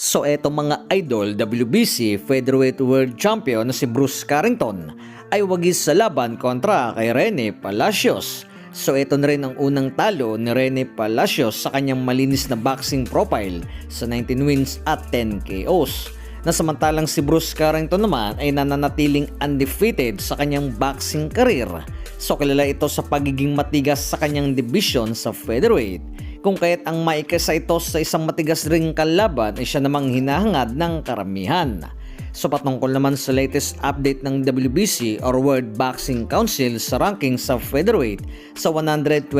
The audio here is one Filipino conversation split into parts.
So eto mga idol, WBC Featherweight World Champion na si Bruce Carrington ay wagis sa laban kontra kay Rene Palacios. So ito na rin ang unang talo ni Rene Palacios sa kanyang malinis na boxing profile sa 19 wins at 10 KOs. Na samantalang si Bruce Carrington naman ay nananatiling undefeated sa kanyang boxing career. So kilala ito sa pagiging matigas sa kanyang division sa featherweight. Kung kaya't ang maikasa ito sa isang matigas ring kalaban ay siya namang hinahangad ng karamihan. So patungkol naman sa latest update ng WBC or World Boxing Council sa ranking sa featherweight sa 126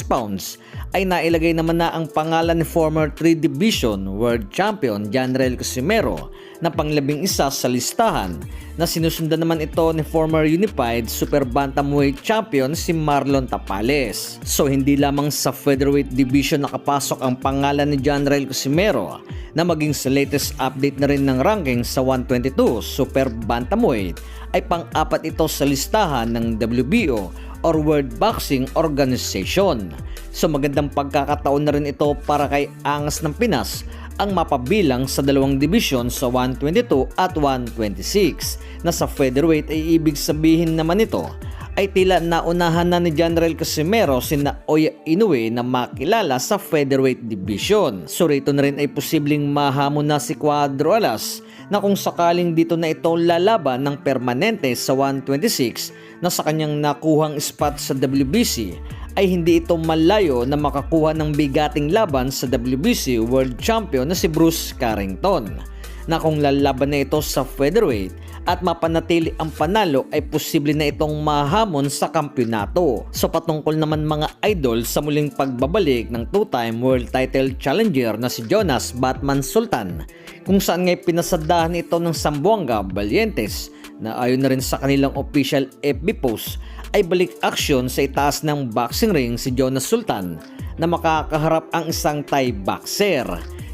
pounds ay nailagay naman na ang pangalan ni former 3 Division World Champion Janrel Casimero na pang-11 sa listahan, na sinusundan naman ito ni former Unified Super Bantamweight Champion si Marlon Tapales. So hindi lamang sa featherweight division nakapasok ang pangalan ni Janrel Casimero, na maging sa latest update na rin ng ranking sa 122 Super Bantamweight ay pang-apat ito sa listahan ng WBO or World Boxing Organization. So magandang pagkakataon na rin ito para kay Angas ng Pinas ang mapabilang sa dalawang division sa 122 at 126, na sa featherweight ay ibig sabihin naman ito ay tila naunahan na ni Janrel Casimero sina Oya Inoue na makilala sa featherweight division. So rito na rin ay posibleng mahamon na si Cuadro Alas na kung sakaling dito na ito lalaban ng permanente sa 126 na sa kanyang nakuhang spot sa WBC ay hindi ito malayo na makakuha ng bigating laban sa WBC World Champion na si Bruce Carrington, na kung lalaban na ito sa featherweight at mapanatili ang panalo ay posible na itong mahamon sa kampyonato. So patungkol naman mga idol sa muling pagbabalik ng 2-time world title challenger na si Jonas Batman Sultan, kung saan nga'y pinasadahan ito ng Zamboanga Valientes, na ayon na rin sa kanilang official FB post ay balik aksyon sa itaas ng boxing ring si Jonas Sultan na makakaharap ang isang Thai boxer,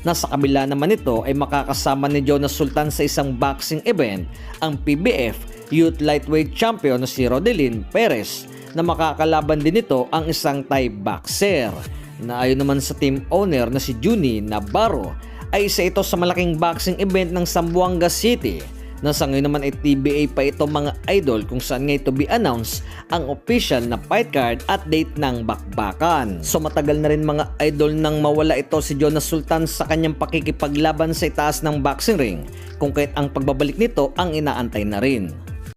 na sa kabila naman nito ay makakasama ni Jonas Sultan sa isang boxing event ang PBF Youth Lightweight Champion na si Rodelin Perez, na makakalaban din nito ang isang Thai boxer, na ayon naman sa team owner na si Juni Navarro ay isa ito sa malaking boxing event ng Zamboanga City, na sa ngayon naman ay TBA pa ito mga idol, kung saan ngayon to be announced ang official na fight card at date ng bakbakan. So matagal na rin mga idol nang mawala ito si Jonas Sultan sa kanyang pakikipaglaban sa itaas ng boxing ring, kung kahit ang pagbabalik nito ang inaantay na rin.